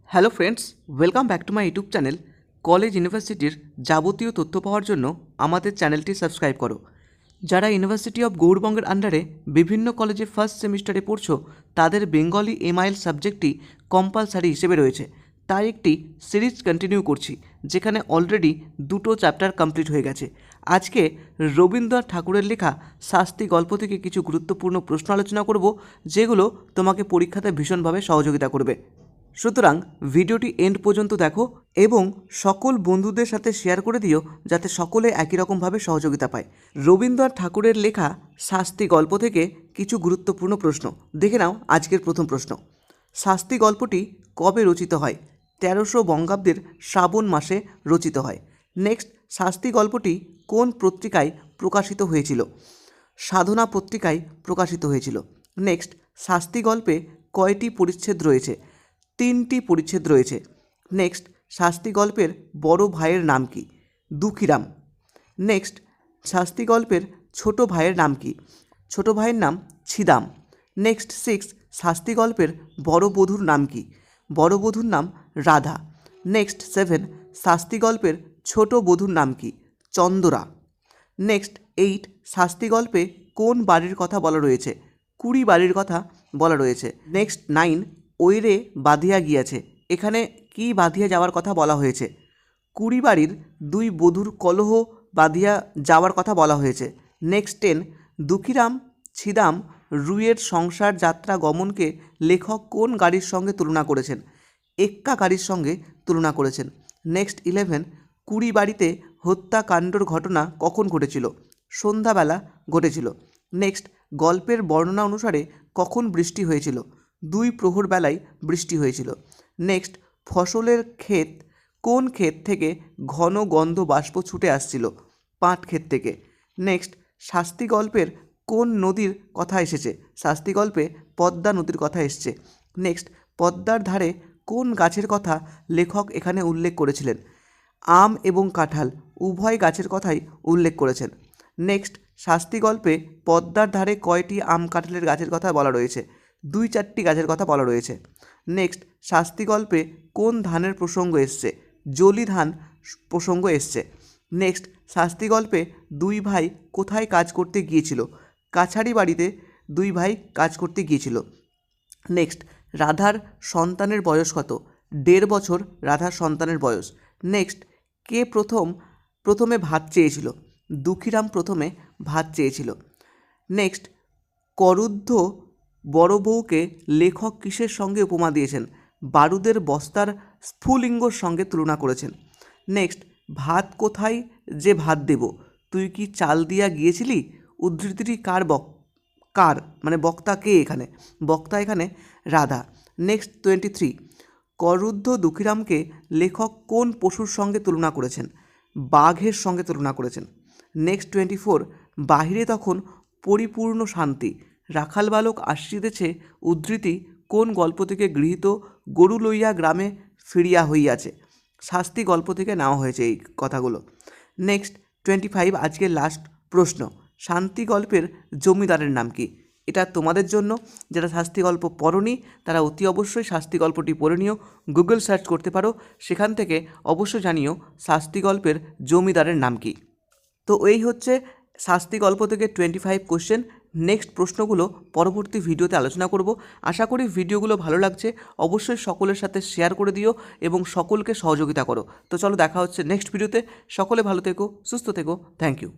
Hello friends, welcome back to my YouTube channel. College ইউনিভার্সিটির যাবতীয় তথ্য পাওয়ার জন্য আমাদের চ্যানেলটি সাবস্ক্রাইব করো। যারা ইউনিভার্সিটি অফ গৌড়বঙ্গের আন্ডারে বিভিন্ন কলেজে ফার্স্ট সেমিস্টারে পড়ছো, তাদের বেঙ্গলি এমআইএল সাবজেক্টটি কম্পালসারি হিসেবে রয়েছে। তাই একটি সিরিজ কন্টিনিউ করছি, যেখানে অলরেডি 2টো চ্যাপ্টার কমপ্লিট হয়ে গেছে। আজকে রবীন্দ্রনাথ ঠাকুরের লেখা শাস্তি গল্প থেকে কিছু গুরুত্বপূর্ণ প্রশ্ন আলোচনা করব, যেগুলো তোমাকে পরীক্ষাতে ভীষণভাবে সহযোগিতা করবে। সুতরাং ভিডিওটি এন্ড পর্যন্ত দেখো এবং সকল বন্ধুদের সাথে শেয়ার করে দিও, যাতে সকলে একই রকমভাবে সহযোগিতা পায়। রবীন্দ্রনাথ ঠাকুরের লেখা শাস্তি গল্প থেকে কিছু গুরুত্বপূর্ণ প্রশ্ন দেখে নাও। আজকের প্রথম প্রশ্ন, শাস্তি গল্পটি কবে রচিত হয়? 1300 বঙ্গাব্দের শ্রাবণ মাসে রচিত হয়। নেক্সট, শাস্তি গল্পটি কোন পত্রিকায় প্রকাশিত হয়েছিল? সাধনা পত্রিকায় প্রকাশিত হয়েছিল। নেক্সট, শাস্তি গল্পে কয়টি পরিচ্ছেদ রয়েছে? 3টি পরিচ্ছেদ রয়েছে। নেক্সট, শাস্তি গল্পের বড় ভাইয়ের নাম কি? দুঃখীরাম। নেক্সট, শাস্তি গল্পের ছোট ভাইয়ের নাম কি? ছোট ভাইয়ের নাম ছিদাম। নেক্সট 6, শাস্তি গল্পের বড় বধূর নাম কি? বড় বধূর নাম রাধা। নেক্সট 7, শাস্তি গল্পের ছোট বধূর নাম কি? চন্দরা। নেক্সট 8, শাস্তি গল্পে কোন বাড়ির কথা বলা রয়েছে? 20 বাড়ির কথা বলা রয়েছে। নেক্সট 9, ওইরে বাঁধিয়া গিয়াছে, এখানে কি বাঁধিয়া যাওয়ার কথা বলা হয়েছে? 20 বাড়ির 2 বধূর কলহ বাঁধিয়া যাওয়ার কথা বলা হয়েছে। নেক্সট 10, দুঃখীরাম ছিদাম রুইয়ের সংসার যাত্রা গমনকে লেখক কোন গাড়ির সঙ্গে তুলনা করেছেন? এক্কা গাড়ির সঙ্গে তুলনা করেছেন। নেক্সট 11, 20 বাড়িতে হত্যাকাণ্ডর ঘটনা কখন ঘটেছিল? সন্ধ্যাবেলা ঘটেছিল। নেক্সট, গল্পের বর্ণনা অনুসারে কখন বৃষ্টি হয়েছিল? 2 প্রহর বেলায় বৃষ্টি হয়েছিল। নেক্সট, ফসলের ক্ষেত কোন ক্ষেত থেকে ঘন গন্ধ বাষ্প ছুটে আসছিল? পাট ক্ষেত থেকে। নেক্সট, শাস্তি গল্পের কোন নদীর কথা এসেছে? শাস্তি গল্পে পদ্মা নদীর কথা এসছে। নেক্সট, পদ্মার ধারে কোন গাছের কথা লেখক এখানে উল্লেখ করেছিলেন? আম এবং কাঁঠাল উভয় গাছের কথাই উল্লেখ করেছেন। নেক্সট, শাস্তি গল্পে পদ্মার ধারে কয়টি আম কাঁঠালের গাছের কথা বলা রয়েছে? 2-4টি গাছের কথা বলা রয়েছে। নেক্সট, শাস্তি গল্পে কোন ধানের প্রসঙ্গ এসছে? জলি ধান প্রসঙ্গ এসছে। নেক্সট, শাস্তি গল্পে 2 ভাই কোথায় কাজ করতে গিয়েছিল? কাছারি বাড়িতে 2 ভাই কাজ করতে গিয়েছিল। নেক্সট, রাধার সন্তানের বয়স কত? 1.5 বছর রাধার সন্তানের বয়স। নেক্সট, কে প্রথমে ভাত চেয়েছিল? দুঃখীরাম প্রথমে ভাত চেয়েছিল। নেক্সট, করুদ্ধ বড় বউকে লেখক কিসের সঙ্গে উপমা দিয়েছেন? বারুদের বস্তার স্ফুলিঙ্গর সঙ্গে তুলনা করেছেন। নেক্সট, ভাত কোথায় যে ভাত দেব, তুই কি চাল দিয়া গিয়েছিলি? উদ্ধৃতিটি কার মানে বক্তা কে এখানে? বক্তা এখানে রাধা। নেক্সট 23, করুদ্ধ দুঃখীরামকে লেখক কোন পশুর সঙ্গে তুলনা করেছেন? বাঘের সঙ্গে তুলনা করেছেন। নেক্সট 24, বাহিরে তখন পরিপূর্ণ শান্তি, রাখাল বালক আসিতেছে উদ্ধৃতি কোন গল্প থেকে গৃহীত? গরু লইয়া গ্রামে ফিরিয়া হইয়াছে। শাস্তি গল্প থেকে নেওয়া হয়েছে এই কথাগুলো। নেক্সট 25, আজকের লাস্ট প্রশ্ন, শান্তি গল্পের জমিদারের নাম কি? এটা তোমাদের জন্য, যারা শাস্তি গল্প পড়োনি তারা অতি অবশ্যই শাস্তি গল্পটি পড়ে নিও। গুগল সার্চ করতে পারো, সেখান থেকে অবশ্যই জানিও শাস্তি গল্পের জমিদারের নাম কি। তো এই হচ্ছে শাস্তি গল্প থেকে 25 কোশ্চেন। নেক্সট প্রশ্নগুলো পরবর্তী ভিডিওতে আলোচনা করব। আশা করি ভিডিওগুলো ভালো লাগছে। অবশ্যই সকলের সাথে শেয়ার করে দিও এবং সকলকে সহযোগিতা করো। তো চলো, দেখা হচ্ছে নেক্সট ভিডিওতে। সকলে ভালো থেকো, সুস্থ থেকো। Thank you.